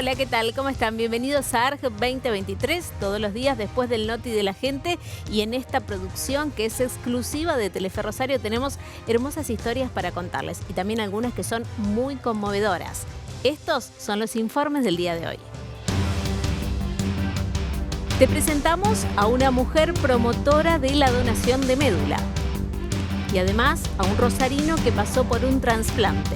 Hola, ¿qué tal? ¿Cómo están? Bienvenidos a ARG 2023, todos los días después del Noti de la Gente. Y en esta producción que es exclusiva de Telefe Rosario tenemos hermosas historias para contarles y también algunas que son muy conmovedoras. Estos son los informes del día de hoy. Te presentamos a una mujer promotora de la donación de médula y además a un rosarino que pasó por un trasplante.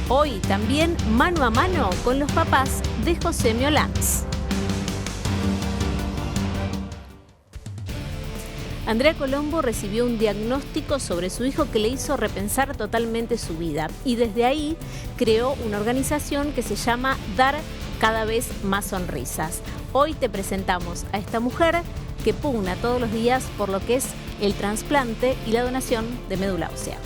Hoy también mano a mano con los papás de José Miolans. Andrea Colombo recibió un diagnóstico sobre su hijo que le hizo repensar totalmente su vida y desde ahí creó una organización que se llama Dar Cada Vez Más Sonrisas. Hoy te presentamos a esta mujer que pugna todos los días por lo que es el trasplante y la donación de médula ósea.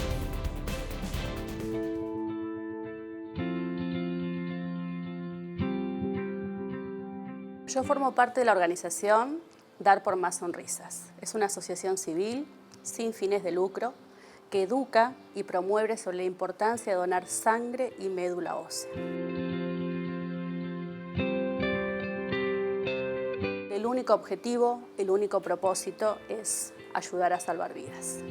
Yo formo parte de la organización Dar por Más Sonrisas. Es una asociación civil sin fines de lucro que educa y promueve sobre la importancia de donar sangre y médula ósea. El único objetivo, el único propósito es ayudar a salvar vidas.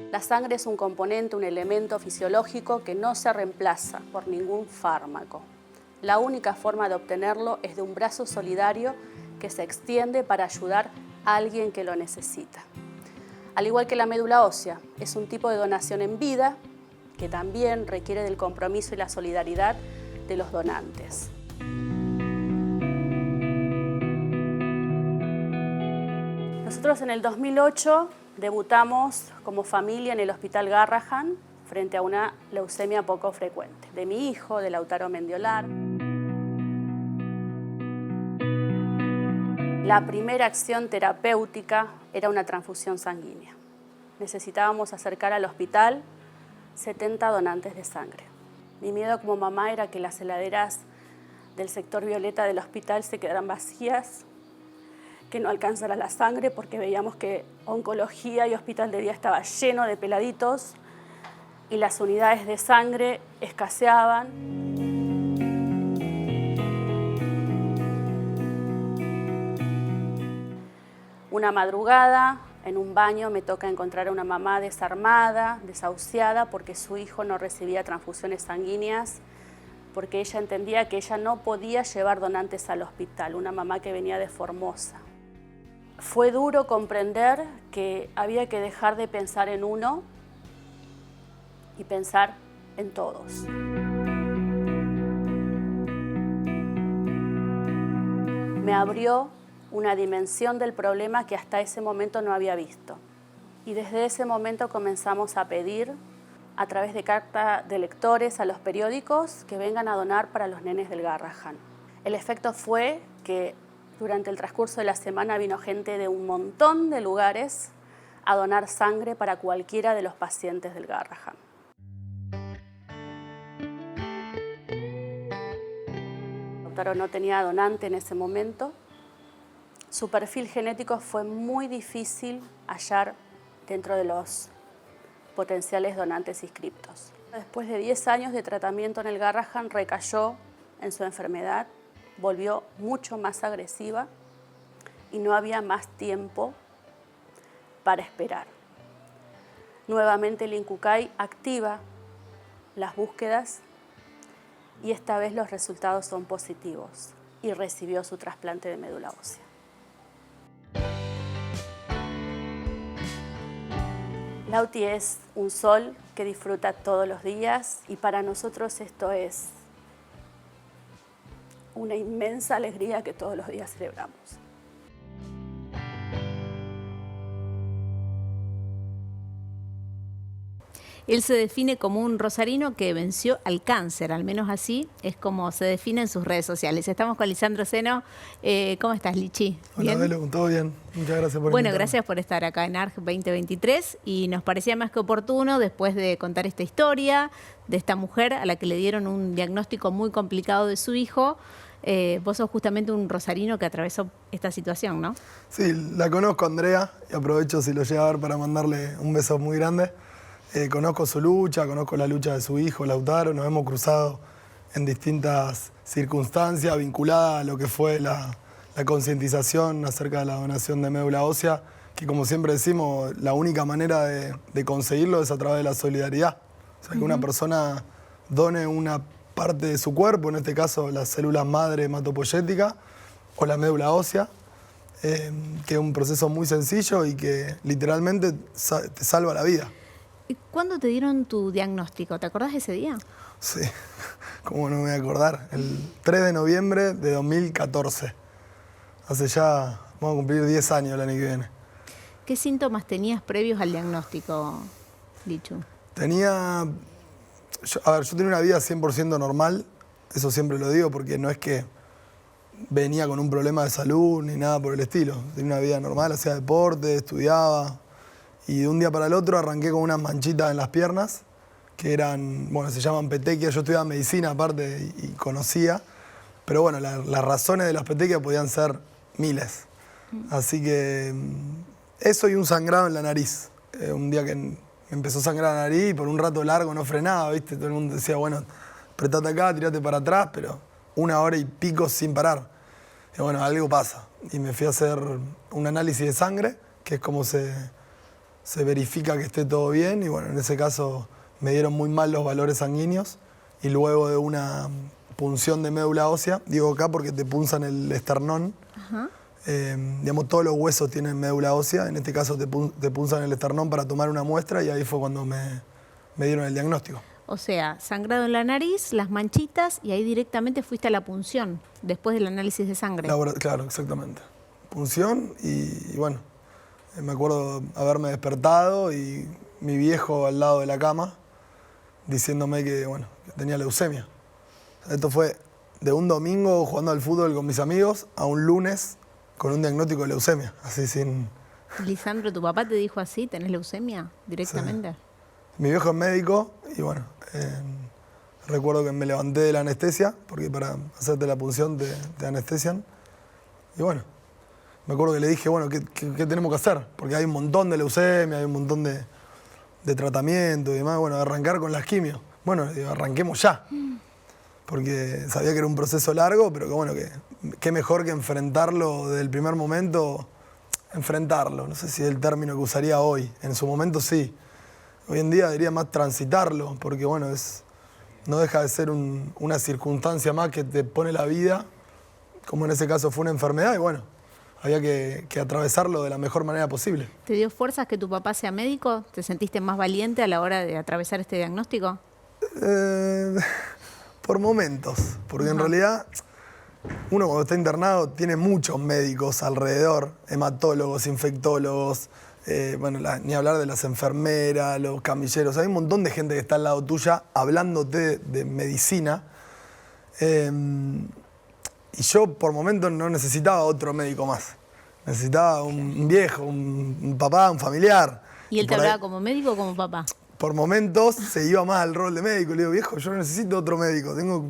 La sangre es un componente, un elemento fisiológico que no se reemplaza por ningún fármaco. La única forma de obtenerlo es de un brazo solidario que se extiende para ayudar a alguien que lo necesita. Al igual que la médula ósea, es un tipo de donación en vida que también requiere del compromiso y la solidaridad de los donantes. Nosotros en el 2008 debutamos como familia en el Hospital Garrahan frente a una leucemia poco frecuente, de mi hijo, de Lautaro Mendiolar. La primera acción terapéutica era una transfusión sanguínea. Necesitábamos acercar al hospital 70 donantes de sangre. Mi miedo como mamá era que las heladeras del sector violeta del hospital se quedaran vacías, que no alcanzara la sangre porque veíamos que oncología y hospital de día estaba lleno de peladitos y las unidades de sangre escaseaban. Una madrugada, en un baño, me toca encontrar a una mamá desarmada, desahuciada, porque su hijo no recibía transfusiones sanguíneas, porque ella entendía que ella no podía llevar donantes al hospital, una mamá que venía de Formosa. Fue duro comprender que había que dejar de pensar en uno y pensar en todos. Me abrió una dimensión del problema que hasta ese momento no había visto. Y desde ese momento comenzamos a pedir, a través de carta de lectores a los periódicos, que vengan a donar para los nenes del Garrahan. El efecto fue que durante el transcurso de la semana vino gente de un montón de lugares a donar sangre para cualquiera de los pacientes del Garrahan. Lautaro no tenía donante en ese momento. Su perfil genético fue muy difícil hallar dentro de los potenciales donantes inscriptos. Después de 10 años de tratamiento en el Garrahan, recayó en su enfermedad, volvió mucho más agresiva y no había más tiempo para esperar. Nuevamente el INCUCAI activa las búsquedas y esta vez los resultados son positivos y recibió su trasplante de médula ósea. Lauti es un sol que disfruta todos los días y para nosotros esto es una inmensa alegría que todos los días celebramos. Él se define como un rosarino que venció al cáncer, al menos así es como se define en sus redes sociales. Estamos con Lisandro Seno. ¿Cómo estás, Lichi? Hola, Belo, todo bien. Muchas gracias por invitarme. Gracias por estar acá en ARG 2023 y nos parecía más que oportuno, después de contar esta historia de esta mujer a la que le dieron un diagnóstico muy complicado de su hijo, Vos sos justamente un rosarino que atravesó esta situación, ¿no? Sí, la conozco a Andrea y aprovecho si lo llega a ver para mandarle un beso muy grande. Conozco su lucha, conozco la lucha de su hijo, Lautaro, nos hemos cruzado en distintas circunstancias vinculadas a lo que fue la concientización acerca de la donación de médula ósea, que como siempre decimos, la única manera de conseguirlo es a través de la solidaridad. O sea, que una persona done una parte de su cuerpo, en este caso las células madre hematopoyética o la médula ósea, que es un proceso muy sencillo y que literalmente te salva la vida. ¿Y cuándo te dieron tu diagnóstico? ¿Te acordás de ese día? Sí, cómo no me voy a acordar. El 3 de noviembre de 2014. Hace ya, vamos a cumplir 10 años el año que viene. ¿Qué síntomas tenías previos al diagnóstico, Lichu? Yo tenía una vida 100% normal, eso siempre lo digo porque no es que venía con un problema de salud ni nada por el estilo. Tenía una vida normal, hacía deporte, estudiaba y de un día para el otro arranqué con unas manchitas en las piernas que eran, bueno, se llaman petequias. Yo estudiaba medicina aparte y conocía, pero bueno, las razones de las petequias podían ser miles. Así que eso y un sangrado en la nariz. Un día que me empezó a sangrar la nariz y por un rato largo no frenaba, ¿viste? Todo el mundo decía, bueno, apretate acá, tirate para atrás, pero 1 hora y pico sin parar. Y bueno, algo pasa. Y me fui a hacer un análisis de sangre, que es como se verifica que esté todo bien. Y bueno, en ese caso me dieron muy mal los valores sanguíneos. Y luego de una punción de médula ósea, digo acá porque te punzan el esternón. Ajá. Digamos, todos los huesos tienen médula ósea, en este caso te punzan el esternón para tomar una muestra y ahí fue cuando me dieron el diagnóstico. O sea, sangrado en la nariz, las manchitas y ahí directamente fuiste a la punción después del análisis de sangre. Claro, exactamente. Punción y bueno, me acuerdo haberme despertado y mi viejo al lado de la cama diciéndome que tenía leucemia. Esto fue de un domingo jugando al fútbol con mis amigos a un lunes con un diagnóstico de leucemia, así sin... Lisandro, ¿tu papá te dijo así? ¿Tenés leucemia directamente? Sí. Mi viejo es médico y bueno, recuerdo que me levanté de la anestesia, porque para hacerte la punción te anestesian. Y bueno, me acuerdo que le dije, bueno, ¿qué tenemos que hacer? Porque hay un montón de leucemia, hay un montón de tratamiento y demás. Bueno, arrancar con las quimios. Bueno, arranquemos ya. Porque sabía que era un proceso largo, pero que bueno, qué mejor que enfrentarlo desde el primer momento, enfrentarlo, no sé si es el término que usaría hoy, en su momento sí. Hoy en día diría más transitarlo, porque bueno, no deja de ser una circunstancia más que te pone la vida, como en ese caso fue una enfermedad, y bueno, había que atravesarlo de la mejor manera posible. ¿Te dio fuerzas que tu papá sea médico? ¿Te sentiste más valiente a la hora de atravesar este diagnóstico? Por momentos, porque en realidad uno cuando está internado tiene muchos médicos alrededor, hematólogos, infectólogos, ni hablar de las enfermeras, los camilleros, hay un montón de gente que está al lado tuya hablándote de medicina. Y yo por momentos no necesitaba otro médico más, necesitaba un viejo, un papá, un familiar. ¿Y él te hablaba como médico o como papá? Por momentos se iba más al rol de médico. Le digo, viejo, yo no necesito otro médico. Tengo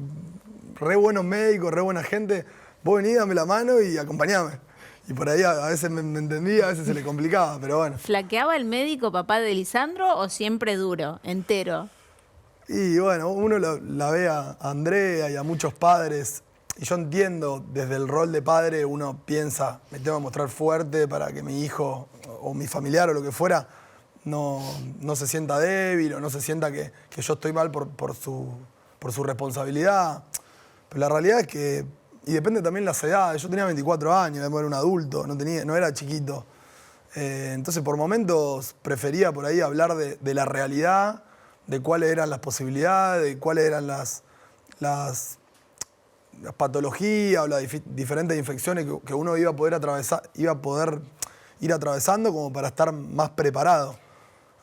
re buenos médicos, re buena gente. Vos vení, dame la mano y acompañame. Y por ahí a veces me entendía, a veces se le complicaba, pero bueno. ¿Flaqueaba el médico papá de Lisandro o siempre duro, entero? Y bueno, uno la ve a Andrea y a muchos padres. Y yo entiendo, desde el rol de padre uno piensa, me tengo que mostrar fuerte para que mi hijo o mi familiar o lo que fuera no se sienta débil o no se sienta que yo estoy mal por su responsabilidad. Pero la realidad es que, y depende también de las edades, yo tenía 24 años, era un adulto, no era chiquito. Entonces por momentos prefería por ahí hablar de la realidad, de cuáles eran las posibilidades, de cuáles eran las patologías o las diferentes infecciones que uno iba a poder ir atravesando como para estar más preparado.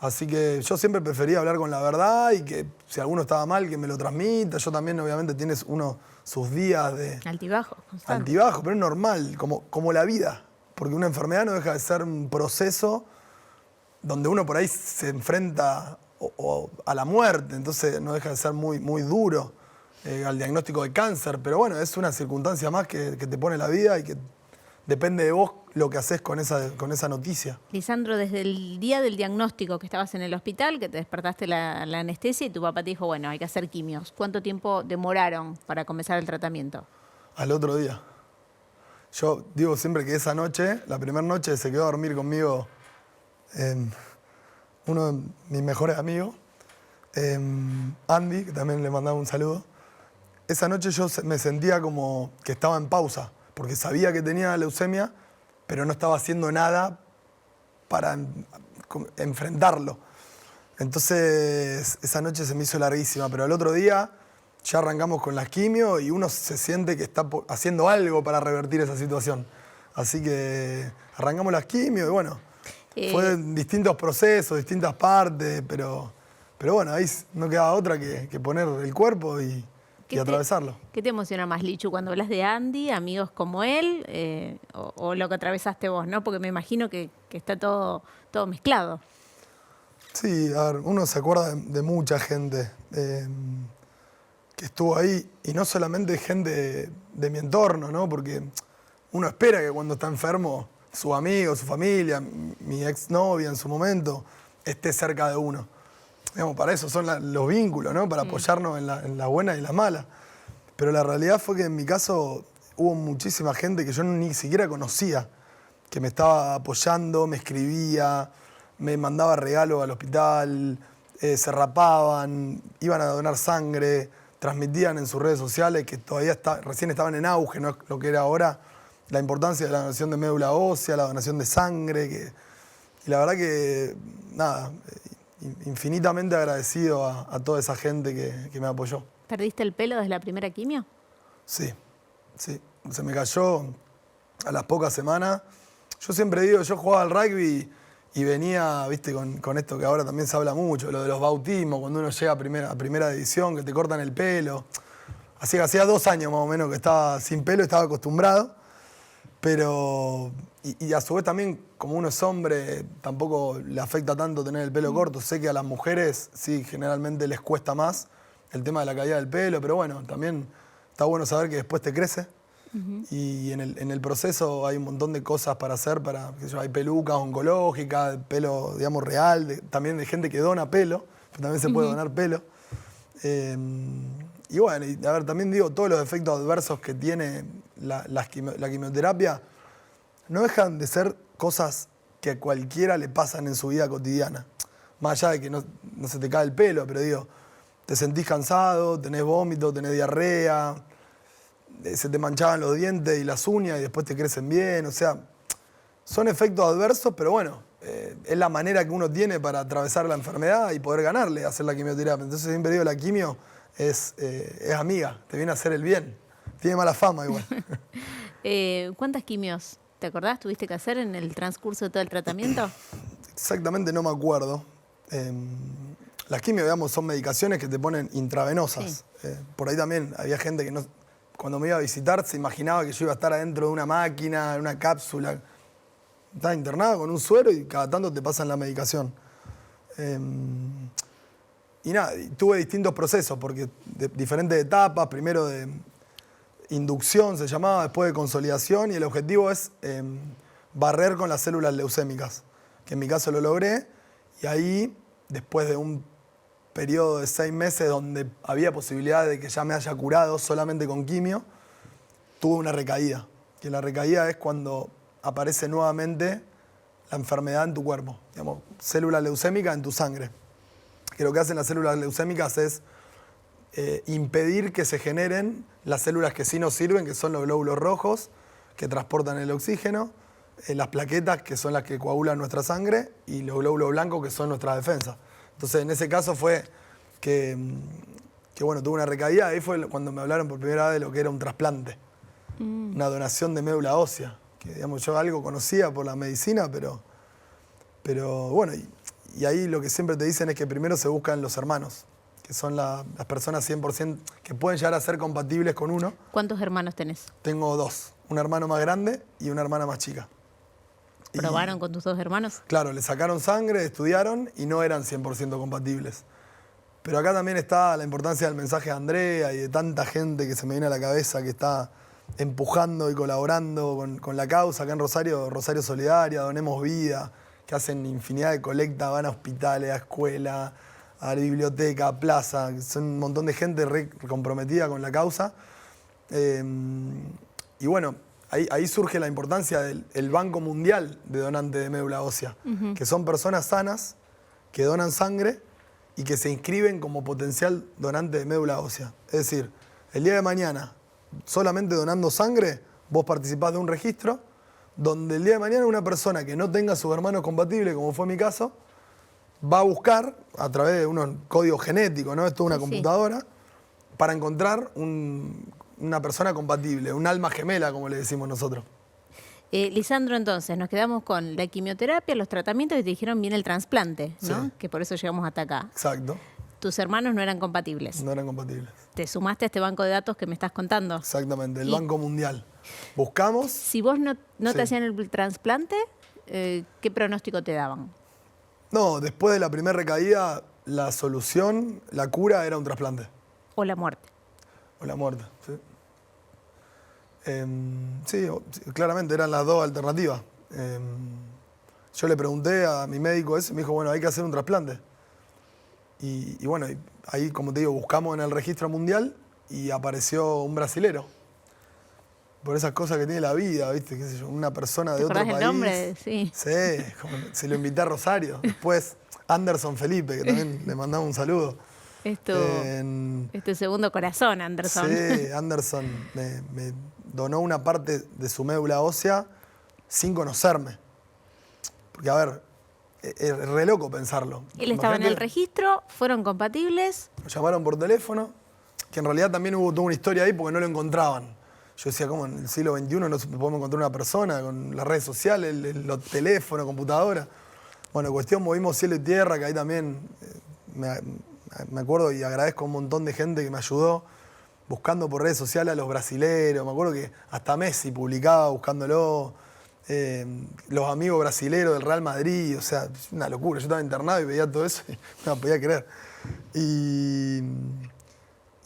Así que yo siempre prefería hablar con la verdad y que si alguno estaba mal, que me lo transmita. Yo también, obviamente, tienes sus días de... Altibajos, constante. Altibajos, pero es normal, como la vida. Porque una enfermedad no deja de ser un proceso donde uno por ahí se enfrenta a la muerte. Entonces no deja de ser muy, muy duro. al diagnóstico de cáncer, pero bueno, es una circunstancia más que te pone la vida y que depende de vos lo que haces con esa noticia. Lisandro, desde el día del diagnóstico que estabas en el hospital, que te despertaste la anestesia y tu papá te dijo, bueno, hay que hacer quimios. ¿Cuánto tiempo demoraron para comenzar el tratamiento? Al otro día. Yo digo siempre que esa noche, la primera noche, se quedó a dormir conmigo uno de mis mejores amigos, Andy, que también le mandaba un saludo. Esa noche yo me sentía como que estaba en pausa, porque sabía que tenía leucemia, pero no estaba haciendo nada para enfrentarlo. Entonces, esa noche se me hizo larguísima, pero al otro día ya arrancamos con las quimio y uno se siente que está haciendo algo para revertir esa situación. Así que arrancamos las quimio y bueno, fue distintos procesos, distintas partes, pero bueno, ahí no quedaba otra que poner el cuerpo y atravesarlo. ¿Qué te emociona más, Lichu, cuando hablas de Andy, amigos como él, o lo que atravesaste vos, ¿no? Porque me imagino que está todo mezclado. Sí, a ver, uno se acuerda de mucha gente que estuvo ahí, y no solamente gente de mi entorno, ¿no? Porque uno espera que cuando está enfermo, su amigo, su familia, mi exnovia en su momento, esté cerca de uno. Digamos, para eso son los vínculos, ¿no? Para apoyarnos en la buena y la mala. Pero la realidad fue que en mi caso hubo muchísima gente que yo ni siquiera conocía, que me estaba apoyando, me escribía, me mandaba regalos al hospital, se rapaban, iban a donar sangre, transmitían en sus redes sociales que todavía recién estaban en auge, no es lo que era ahora, la importancia de la donación de médula ósea, la donación de sangre. Y la verdad que, nada, infinitamente agradecido a toda esa gente que me apoyó. ¿Perdiste el pelo desde la primera quimio? Sí. Se me cayó a las pocas semanas. Yo siempre digo, yo jugaba al rugby y venía, viste, con esto que ahora también se habla mucho, lo de los bautismos, cuando uno llega a primera división, que te cortan el pelo. Así que hacía 2 años más o menos que estaba sin pelo, estaba acostumbrado. Pero, y a su vez también, como uno es hombre, tampoco le afecta tanto tener el pelo corto. Sé que a las mujeres sí, generalmente les cuesta más el tema de la caída del pelo, pero bueno, también está bueno saber que después te crece. Y en el proceso hay un montón de cosas para hacer, hay pelucas oncológicas, pelo, digamos, real, también de gente que dona pelo, pero también se puede donar pelo. Y bueno, a ver, también digo, todos los efectos adversos que tiene la quimioterapia no dejan de ser cosas que a cualquiera le pasan en su vida cotidiana. Más allá de que no se te cae el pelo, pero digo, te sentís cansado, tenés vómito, tenés diarrea, se te manchaban los dientes y las uñas y después te crecen bien. O sea, son efectos adversos, pero bueno, es la manera que uno tiene para atravesar la enfermedad y poder ganarle, hacer la quimioterapia. Entonces siempre digo, la quimio es amiga, te viene a hacer el bien. Tiene mala fama igual. ¿Cuántas quimios, te acordás, tuviste que hacer en el transcurso de todo el tratamiento? Exactamente no me acuerdo. Las quimios, digamos, son medicaciones que te ponen intravenosas. Sí. Por ahí también había gente que cuando me iba a visitar se imaginaba que yo iba a estar adentro de una máquina, en una cápsula. Estás internado con un suero y cada tanto te pasan la medicación. Y nada, tuve distintos procesos, porque de diferentes etapas, primero de inducción se llamaba, después de consolidación, y el objetivo es barrer con las células leucémicas, que en mi caso lo logré, y ahí, después de un periodo de 6 meses donde había posibilidad de que ya me haya curado solamente con quimio, tuve una recaída, que la recaída es cuando aparece nuevamente la enfermedad en tu cuerpo, digamos, célula leucémica en tu sangre. Que lo que hacen las células leucémicas es impedir que se generen las células que sí nos sirven, que son los glóbulos rojos, que transportan el oxígeno, las plaquetas, que son las que coagulan nuestra sangre, y los glóbulos blancos, que son nuestra defensa. Entonces, en ese caso fue que bueno, tuve una recaída. Ahí fue cuando me hablaron por primera vez de lo que era un trasplante, una donación de médula ósea, que digamos, yo algo conocía por la medicina, pero bueno, y ahí lo que siempre te dicen es que primero se buscan los hermanos, que son las personas 100% que pueden llegar a ser compatibles con uno. ¿Cuántos hermanos tenés? Tengo 2, un hermano más grande y una hermana más chica. ¿Probaron con tus 2 hermanos? Claro, le sacaron sangre, estudiaron y no eran 100% compatibles. Pero acá también está la importancia del mensaje de Andrea y de tanta gente que se me viene a la cabeza que está empujando y colaborando con la causa. Acá en Rosario, Rosario Solidaria, Donemos Vida, que hacen infinidad de colectas, van a hospitales, a escuelas, a la biblioteca, a plaza. Son un montón de gente re comprometida con la causa. Y bueno, ahí surge la importancia del Banco Mundial de Donantes de Médula Ósea, que son personas sanas que donan sangre y que se inscriben como potencial donante de médula ósea. Es decir, el día de mañana, solamente donando sangre, vos participás de un registro donde el día de mañana una persona que no tenga sus hermanos compatibles, como fue mi caso, va a buscar a través de unos códigos genéticos, ¿no? Esto es una computadora, para encontrar una persona compatible, un alma gemela, como le decimos nosotros. Lisandro, entonces, nos quedamos con la quimioterapia, los tratamientos y te dijeron viene el trasplante, ¿no? Sí. Que por eso llegamos hasta acá. Exacto. Tus hermanos no eran compatibles. No eran compatibles. Te sumaste a este banco de datos que me estás contando. Exactamente, el Banco Mundial. Buscamos... Si vos no te hacían el trasplante, ¿qué pronóstico te daban? No, después de la primera recaída, la solución, la cura era un trasplante. O la muerte. O la muerte, sí. Sí, claramente eran las dos alternativas. Yo le pregunté a mi médico eso y me dijo, bueno, hay que hacer un trasplante. Y bueno, ahí, como te digo, buscamos en el registro mundial y apareció un brasilero. Por esas cosas que tiene la vida, ¿viste? ¿Qué sé yo? Una persona de otro país. ¿Te acordás el nombre? Sí. Sí, se lo invité a Rosario. Después, Anderson Felipe, que también le mandamos un saludo. Es tu segundo corazón, Anderson. Sí, Anderson me donó una parte de su médula ósea sin conocerme. Porque, a ver, es re loco pensarlo. Él estaba en el registro, fueron compatibles. Lo llamaron por teléfono, que en realidad también hubo toda una historia ahí porque no lo encontraban. Yo decía, ¿cómo en el siglo XXI no podemos encontrar una persona con las redes sociales, los teléfonos, computadoras? Bueno, cuestión, movimos cielo y tierra, que ahí también me acuerdo y agradezco a un montón de gente que me ayudó buscando por redes sociales a los brasileros. Me acuerdo que hasta Messi publicaba buscándolo. Los amigos brasileros del Real Madrid, o sea, una locura. Yo estaba internado y veía todo eso y no podía creer. Y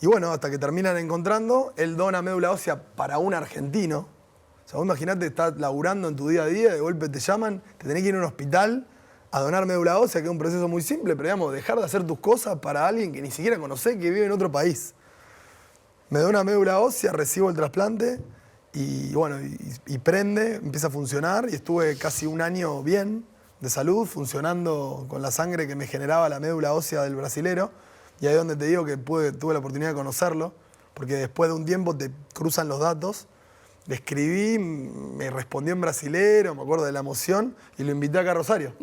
bueno, hasta que terminan encontrando, él dona médula ósea para un argentino. O sea, vos imaginate, estás laburando en tu día a día, de golpe te llaman, te tenés que ir a un hospital a donar médula ósea, que es un proceso muy simple, pero digamos, dejar de hacer tus cosas para alguien que ni siquiera conocés, que vive en otro país. Me dona médula ósea, recibo el trasplante y bueno, y prende, empieza a funcionar y estuve casi un año bien de salud, funcionando con la sangre que me generaba la médula ósea del brasilero. Y ahí es donde te digo que tuve la oportunidad de conocerlo, porque después de un tiempo te cruzan los datos. Le escribí, me respondió en brasilero, me acuerdo de la emoción, y lo invité acá a Rosario.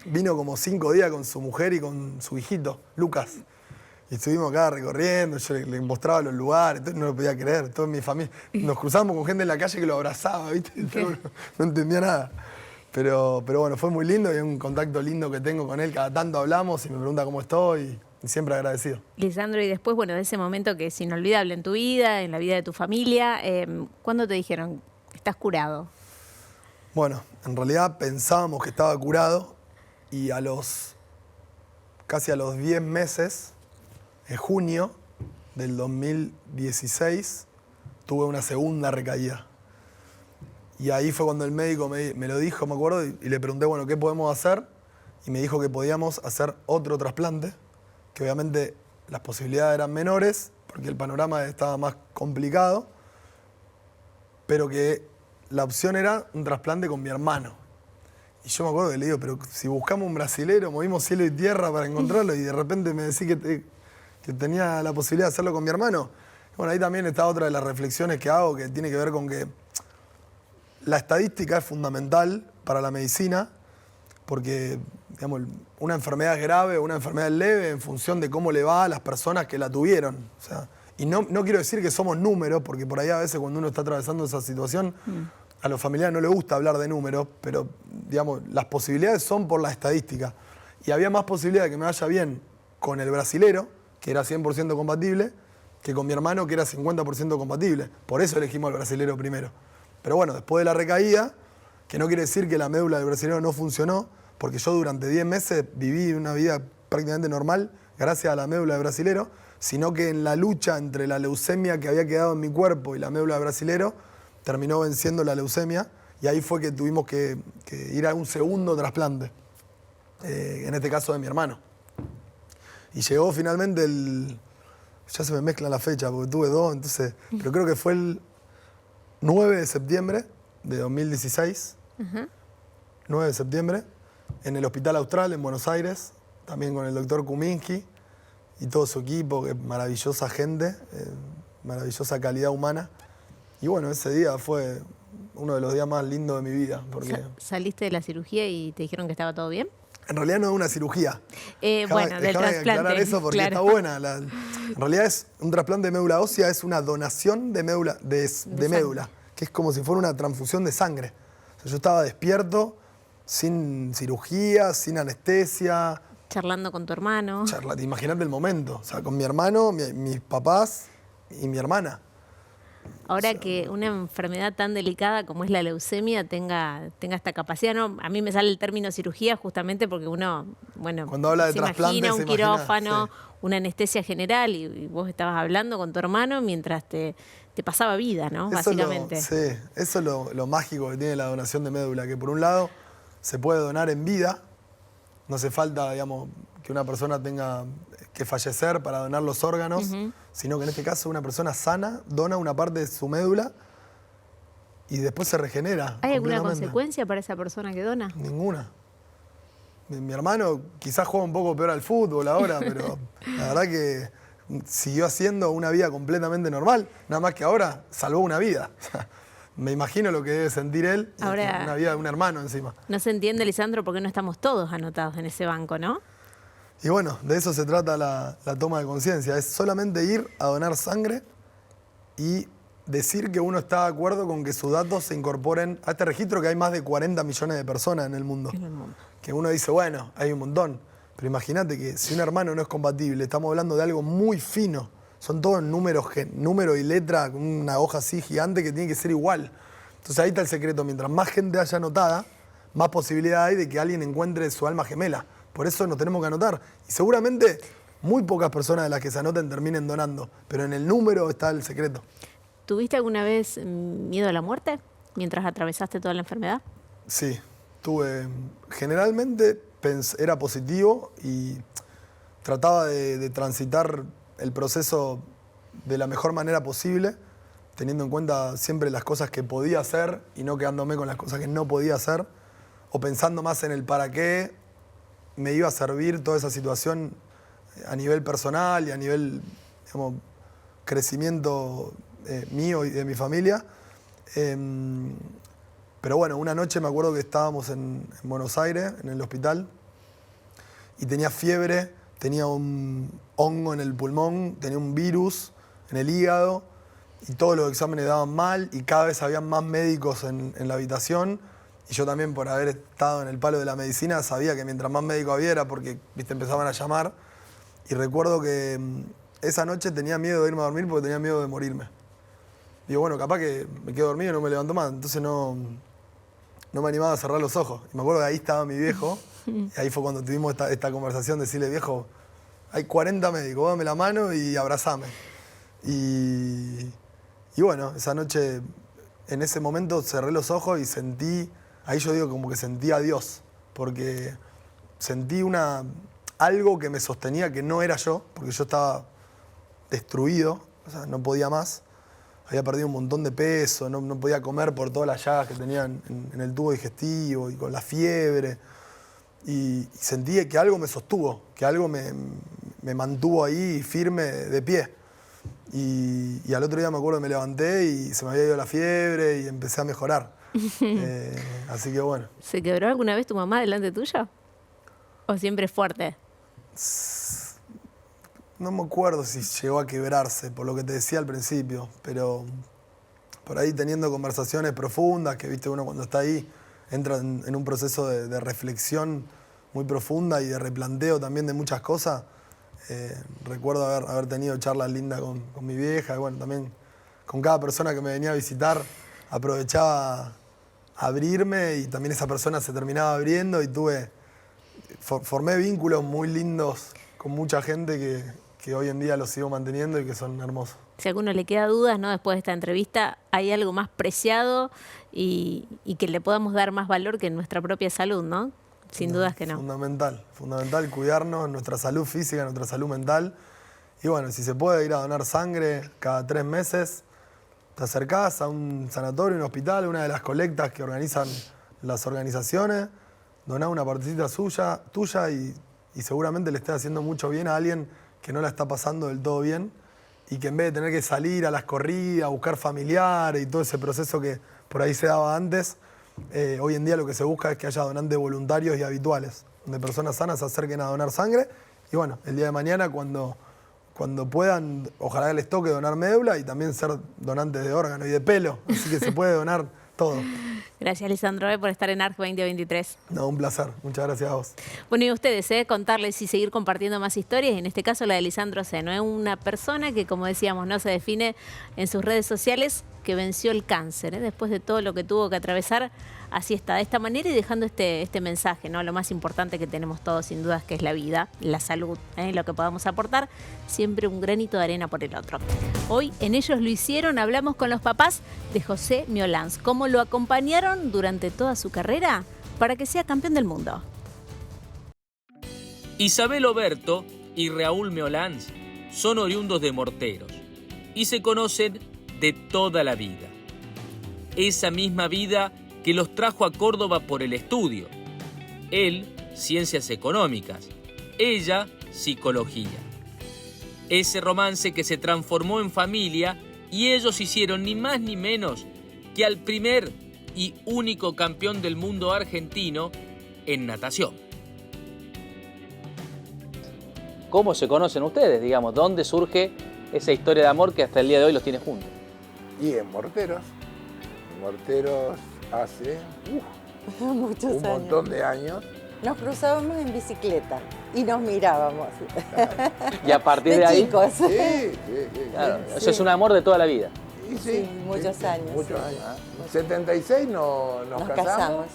Vino como 5 días con su mujer y con su hijito, Lucas. Y estuvimos acá recorriendo, yo le mostraba los lugares, entonces no lo podía creer, toda mi familia. Nos cruzamos con gente en la calle que lo abrazaba, ¿viste? No entendía nada. Pero bueno, fue muy lindo y es un contacto lindo que tengo con él. Cada tanto hablamos y me pregunta cómo estoy y siempre agradecido. Lisandro, y después, bueno, de ese momento que es inolvidable en tu vida, en la vida de tu familia, ¿cuándo te dijeron que estás curado? Bueno, en realidad pensábamos que estaba curado y casi a los 10 meses, en junio del 2016, tuve una segunda recaída. Y ahí fue cuando el médico me lo dijo, me acuerdo, y le pregunté, bueno, ¿qué podemos hacer? Y me dijo que podíamos hacer otro trasplante, que obviamente las posibilidades eran menores, porque el panorama estaba más complicado, pero que la opción era un trasplante con mi hermano. Y yo me acuerdo que le digo, pero si buscamos un brasilero, movimos cielo y tierra para encontrarlo, y de repente me decís que tenía la posibilidad de hacerlo con mi hermano. Bueno, ahí también está otra de las reflexiones que hago, que tiene que ver con que la estadística es fundamental para la medicina, porque digamos, una enfermedad es grave o una enfermedad es leve en función de cómo le va a las personas que la tuvieron. O sea, y no quiero decir que somos números, porque por ahí a veces cuando uno está atravesando esa situación, a los familiares no les gusta hablar de números, pero digamos, las posibilidades son por la estadística. Y había más posibilidad de que me vaya bien con el brasilero, que era 100% compatible, que con mi hermano, que era 50% compatible. Por eso elegimos al brasilero primero. Pero bueno, después de la recaída, que no quiere decir que la médula del brasilero no funcionó, porque yo durante 10 meses viví una vida prácticamente normal gracias a la médula de brasilero, sino que en la lucha entre la leucemia que había quedado en mi cuerpo y la médula de brasilero, terminó venciendo la leucemia y ahí fue que tuvimos que ir a un segundo trasplante, en este caso de mi hermano. Y llegó finalmente ya se me mezcla la fecha porque tuve dos, entonces, pero creo que fue el 9 de septiembre de 2016, 9 de septiembre, en el Hospital Austral en Buenos Aires, también con el doctor Kuminski y todo su equipo, que maravillosa gente, maravillosa calidad humana. Y bueno, ese día fue uno de los días más lindos de mi vida. Porque ¿Saliste de la cirugía y te dijeron que estaba todo bien? en realidad no es una cirugía. Bueno, del trasplante. Aclarar eso porque claro. está buena. En realidad es un trasplante de médula ósea, es una donación de médula, de médula, que es como si fuera una transfusión de sangre. O sea, yo estaba despierto, sin cirugía, sin anestesia. Charlando con tu hermano. Imagínate el momento. O sea, con mi hermano, mis papás y mi hermana. Ahora que una enfermedad tan delicada como es la leucemia tenga esta capacidad, ¿no? A mí me sale el término cirugía justamente porque uno, bueno, cuando habla de se trasplante, imagina un quirófano, sí, una anestesia general y vos estabas hablando con tu hermano mientras te pasaba vida, ¿no? Básicamente. Sí, eso es lo mágico que tiene la donación de médula, que por un lado se puede donar en vida, no hace falta, digamos, que una persona tenga que fallecer para donar los órganos, sino que en este caso una persona sana dona una parte de su médula y después se regenera. ¿Hay alguna consecuencia para esa persona que dona? Ninguna. Mi hermano quizás juega un poco peor al fútbol ahora, pero la verdad que siguió haciendo una vida completamente normal, nada más que ahora salvó una vida. Me imagino lo que debe sentir él, ahora, una vida de un hermano encima. No se entiende, Lisandro, por qué no estamos todos anotados en ese banco, ¿no? Y bueno, de eso se trata la toma de conciencia. Es solamente ir a donar sangre y decir que uno está de acuerdo con que sus datos se incorporen a este registro, que hay más de 40 millones de personas en el mundo. Que uno dice, bueno, hay un montón. Pero imagínate que si un hermano no es compatible, estamos hablando de algo muy fino. Son todos número y letra, con una hoja así gigante que tiene que ser igual. Entonces ahí está el secreto. Mientras más gente haya anotada, más posibilidad hay de que alguien encuentre su alma gemela. Por eso nos tenemos que anotar. Y seguramente muy pocas personas de las que se anoten terminen donando. Pero en el número está el secreto. ¿Tuviste alguna vez miedo a la muerte mientras atravesaste toda la enfermedad? Sí, tuve. Generalmente era positivo y trataba de transitar el proceso de la mejor manera posible, teniendo en cuenta siempre las cosas que podía hacer y no quedándome con las cosas que no podía hacer, o pensando más en el para qué me iba a servir toda esa situación a nivel personal y a nivel, digamos, crecimiento mío y de mi familia. Pero bueno, una noche me acuerdo que estábamos en Buenos Aires, en el hospital, y tenía fiebre, tenía un hongo en el pulmón, tenía un virus en el hígado, y todos los exámenes daban mal, y cada vez había más médicos en la habitación. Y yo también, por haber estado en el palo de la medicina, sabía que mientras más médicos había era porque, viste, empezaban a llamar. Y recuerdo que esa noche tenía miedo de irme a dormir porque tenía miedo de morirme. Digo, bueno, capaz que me quedo dormido y no me levanto más. Entonces no me animaba a cerrar los ojos. Y me acuerdo que ahí estaba mi viejo. Y ahí fue cuando tuvimos esta conversación de decirle, viejo, hay 40 médicos, dame la mano y abrazame. Y bueno, esa noche, en ese momento cerré los ojos y sentí... Ahí yo digo como que sentí a Dios, porque sentí algo que me sostenía que no era yo, porque yo estaba destruido, o sea, no podía más. Había perdido un montón de peso, no podía comer por todas las llagas que tenía en el tubo digestivo y con la fiebre. Y sentí que algo me sostuvo, que algo me mantuvo ahí firme de pie. Y al otro día me acuerdo que me levanté y se me había ido la fiebre y empecé a mejorar. Así que bueno. ¿Se quebró alguna vez tu mamá delante tuyo? ¿O siempre es fuerte? No me acuerdo si llegó a quebrarse, por lo que te decía al principio, pero por ahí teniendo conversaciones profundas, que viste uno cuando está ahí, entra en un proceso de reflexión muy profunda y de replanteo también de muchas cosas. Recuerdo haber tenido charlas lindas con mi vieja, y bueno, también con cada persona que me venía a visitar, aprovechaba a abrirme y también esa persona se terminaba abriendo y formé vínculos muy lindos con mucha gente que hoy en día lo sigo manteniendo y que son hermosos. Si a alguno le queda dudas, ¿no? Después de esta entrevista, ¿hay algo más preciado y que le podamos dar más valor que nuestra propia salud, ¿no? Sin dudas que no. Fundamental cuidarnos, nuestra salud física, nuestra salud mental. Y bueno, si se puede ir a donar sangre cada 3 meses, te acercás a un sanatorio, un hospital, una de las colectas que organizan las organizaciones, donás una partecita tuya y seguramente le esté haciendo mucho bien a alguien que no la está pasando del todo bien y que en vez de tener que salir a las corridas, buscar familiares y todo ese proceso que por ahí se daba antes, hoy en día lo que se busca es que haya donantes voluntarios y habituales, donde personas sanas se acerquen a donar sangre y bueno, el día de mañana cuando puedan, ojalá les toque donar médula y también ser donantes de órgano y de pelo, así que se puede donar todo. Gracias, Lisandro, por estar en ARC 2023. No, un placer. Muchas gracias a vos. Bueno, y ustedes, contarles y seguir compartiendo más historias, en este caso la de Lisandro Seno. Es una persona que, como decíamos, no se define en sus redes sociales, que venció el cáncer, después de todo lo que tuvo que atravesar. Así está, de esta manera y dejando este mensaje, ¿no? Lo más importante que tenemos todos, sin dudas, que es la vida, la salud, lo que podamos aportar, siempre un granito de arena por el otro. Hoy, en Ellos lo hicieron, hablamos con los papás de José Miolans, cómo lo acompañaron durante toda su carrera para que sea campeón del mundo. Isabel Oberto y Raúl Miolans son oriundos de Morteros y se conocen de toda la vida. Esa misma vida que los trajo a Córdoba por el estudio. Él, ciencias económicas, ella, psicología. Ese romance que se transformó en familia y ellos hicieron ni más ni menos que al primer y único campeón del mundo argentino en natación. ¿Cómo se conocen ustedes, digamos? ¿Dónde surge esa historia de amor que hasta el día de hoy los tiene juntos? Y en Morteros. En Morteros hace muchos un montón de años. Nos cruzábamos en bicicleta y nos mirábamos. Y a partir de ahí... chicos. Sí. Claro, Sí. Eso es un amor de toda la vida. Y Sí, muchos años. Muchos años. En 76 nos casamos.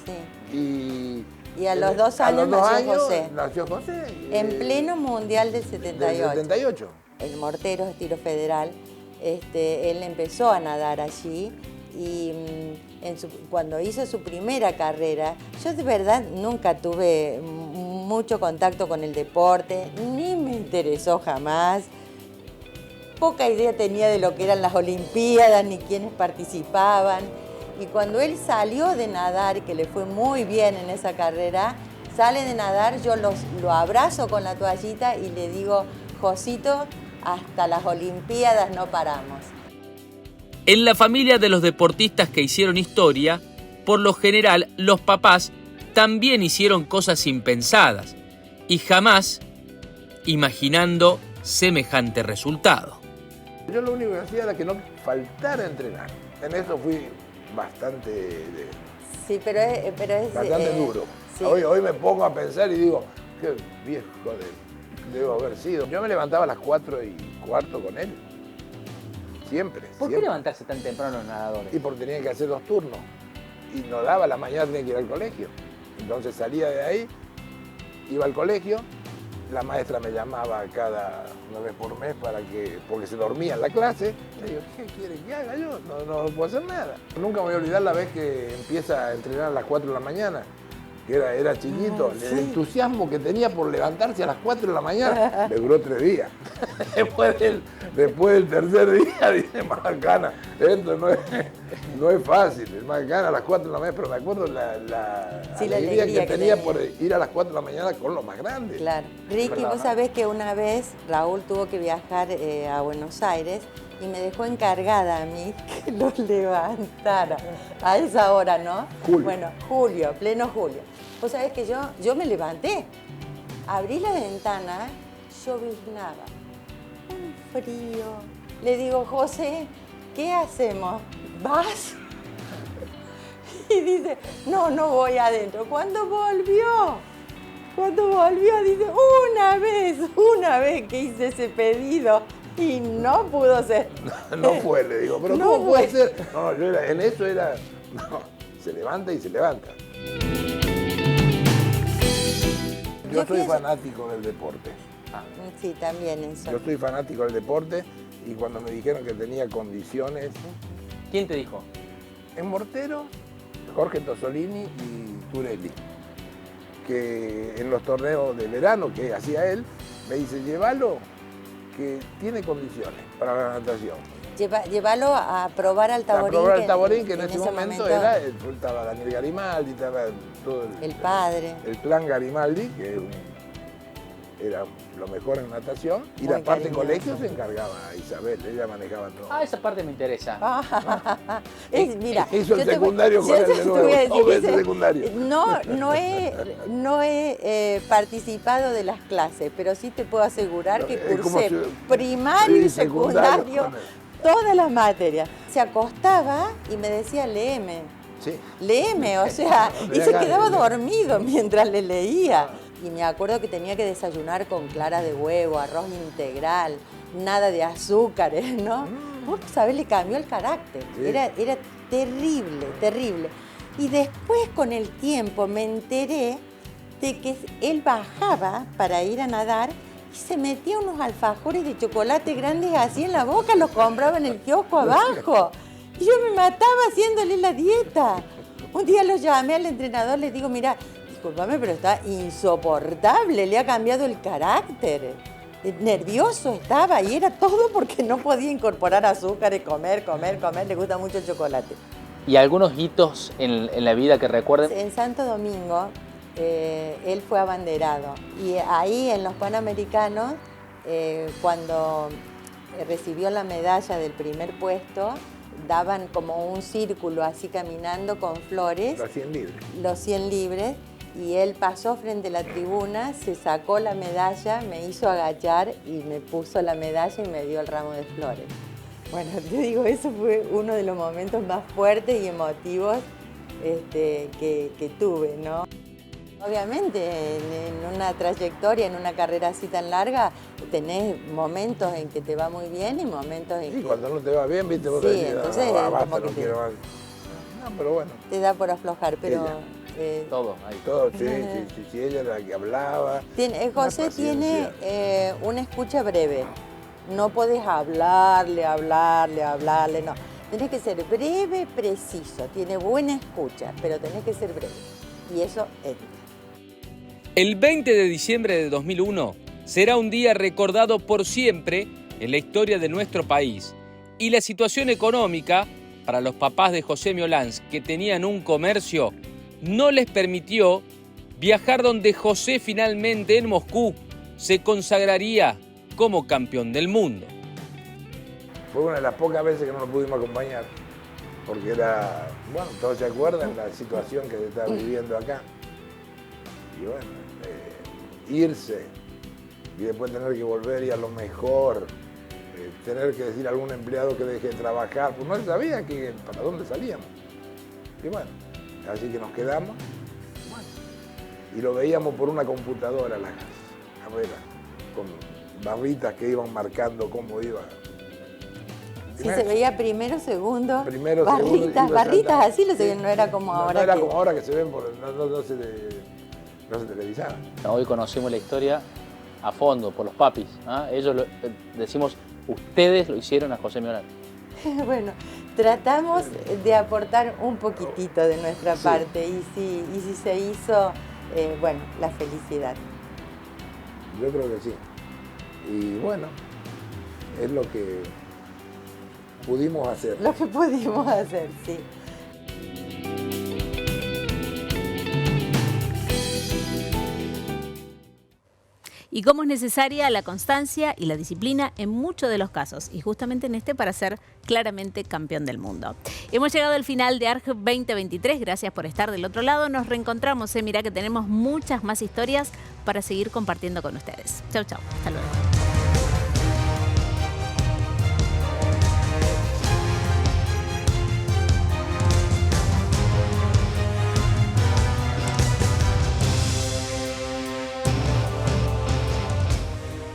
Sí. Y a los 2 años nació José. Nació José. En pleno Mundial del 78. Del 78. En Morteros, estilo federal. Él empezó a nadar allí y cuando hizo su primera carrera, yo de verdad nunca tuve mucho contacto con el deporte, ni me interesó jamás. Poca idea tenía de lo que eran las Olimpiadas, ni quiénes participaban. Y cuando él salió de nadar, que le fue muy bien en esa carrera, sale de nadar, yo lo abrazo con la toallita y le digo, Josito, hasta las Olimpiadas no paramos. En la familia de los deportistas que hicieron historia, por lo general, los papás también hicieron cosas impensadas y jamás imaginando semejante resultado. Yo lo único que hacía era que no faltara entrenar. En eso fui bastante Sí, pero es bastante duro. Sí. Hoy me pongo a pensar y digo, qué viejo debo haber sido. Yo me levantaba a las 4:15 con él. Siempre. ¿Por qué levantarse tan temprano los nadadores? Y porque tenía que hacer 2 turnos. Y no daba, la mañana tenía que ir al colegio. Entonces salía de ahí, iba al colegio, la maestra me llamaba una vez por mes porque se dormía en la clase. Le digo, ¿qué quiere que haga yo? No puedo hacer nada. Nunca me voy a olvidar la vez que empieza a entrenar a las 4 de la mañana, que era chiquito. Sí. El entusiasmo que tenía por levantarse a las 4 de la mañana le duró 3 días. Después del tercer día, dice, Macana, esto no es fácil. Es Macana a las 4 de la mañana, pero me acuerdo la alegría que tenía por ir a las 4 de la mañana con los más grandes. Claro. Ricky, vos sabés que una vez Raúl tuvo que viajar a Buenos Aires y me dejó encargada a mí que los levantara a esa hora, ¿no? Julio. Bueno, pleno julio. Vos sabés que yo me levanté, abrí la ventana, lloviznaba, un frío. Le digo, José, ¿qué hacemos? ¿Vas? Y dice, no voy adentro. ¿Cuándo volvió? Dice, una vez que hice ese pedido y no pudo ser. No fue, le digo, pero No ¿cómo puede fue. ser? No, en eso era, se levanta y se levanta. Yo soy fanático del deporte. Sí, también en Yo Sol. soy fanático del deporte y cuando me dijeron que tenía condiciones, ¿Quién te dijo? en mortero, Jorge Tosolini y Turelli, que en los torneos de verano que hacía él, me dice, llévalo, que tiene condiciones para la natación. Llévalo a probar al Taborín. A probar al Taborín, que en ese momento estaba Daniel Garimaldi, estaba todo el padre. El plan Garimaldi, que era lo mejor en natación, y Muy la parte cariñoso. colegio se encargaba a Isabel, ella manejaba todo. Esa parte me interesa. Mira, Hizo el yo te voy- secundario con yo él te de voy a nuevo, decir dos que veces secundario. No he participado de las clases, pero sí te puedo asegurar que Es como cursé si- primario sí, y secundario, con él. todas las materias. Se acostaba y me decía, léeme. Sí. Léeme, o sea, y Tenía se ganas, quedaba ¿no? dormido mientras le leía. Y me acuerdo que tenía que desayunar con clara de huevo, arroz integral, nada de azúcares, ¿no? Vos sabés, le cambió el carácter. Sí. Era terrible, terrible. Y después, con el tiempo, me enteré de que él bajaba para ir a nadar y se metía unos alfajores de chocolate grandes así en la boca, los compraba en el kiosco abajo. Y yo me mataba haciéndole la dieta. Un día lo llamé al entrenador, le digo, mira, discúlpame, pero está insoportable, le ha cambiado el carácter. Nervioso estaba y era todo porque no podía incorporar azúcares, comer, le gusta mucho el chocolate. ¿Y algunos hitos en la vida que recuerden? En Santo Domingo, él fue abanderado y ahí en los Panamericanos, cuando recibió la medalla del primer puesto, daban como un círculo así caminando con flores, Los 100 libres. los 100 libres, y él pasó frente a la tribuna, se sacó la medalla, me hizo agachar y me puso la medalla y me dio el ramo de flores. Bueno, te digo, eso fue uno de los momentos más fuertes y emotivos que tuve, ¿no? Obviamente, en una trayectoria, en una carrera así tan larga, tenés momentos en que te va muy bien y momentos en Sí, que cuando no te va bien, viste, vos Sí, decís, entonces, basta, como no que quiero más. No, pero bueno, te da por aflojar, pero... Todo, ahí. todo, sí, ella era la que hablaba. José Una tiene paciencia. una escucha breve. No podés hablarle, no. Tenés que ser breve, preciso. Tiene buena escucha, pero tenés que ser breve. Y eso entra. El 20 de diciembre de 2001 será un día recordado por siempre en la historia de nuestro país. Y la situación económica para los papás de José Miolans, que tenían un comercio, no les permitió viajar donde José finalmente en Moscú se consagraría como campeón del mundo. Fue una de las pocas veces que no nos pudimos acompañar, porque era, bueno, todos se acuerdan la situación que se está viviendo acá. Y bueno, irse y después tener que volver y a lo mejor tener que decir a algún empleado que deje de trabajar, pues no sabía para dónde salíamos. Y bueno, así que nos quedamos, bueno, y lo veíamos por una computadora la carrera, con barritas que iban marcando cómo iba. Sí, se veía primero, segundo, Primero, segundo, y barritas, lo barritas saltaba. así, lo seguían, no era como No, ahora. no era que... como ahora que se ven, no se televisaba. Hoy conocimos la historia a fondo, por los papis. Ellos decimos, ustedes lo hicieron a José Miolans. Bueno, tratamos de aportar un poquitito de nuestra parte y si se hizo, bueno, la felicidad. Yo creo que sí. Y bueno, es lo que pudimos hacer. Lo que pudimos hacer, sí. Y cómo es necesaria la constancia y la disciplina en muchos de los casos, y justamente en este para ser claramente campeón del mundo. Hemos llegado al final de ARG 2023, gracias por estar del otro lado, nos reencontramos, mirá que tenemos muchas más historias para seguir compartiendo con ustedes. Chau, chau, hasta luego.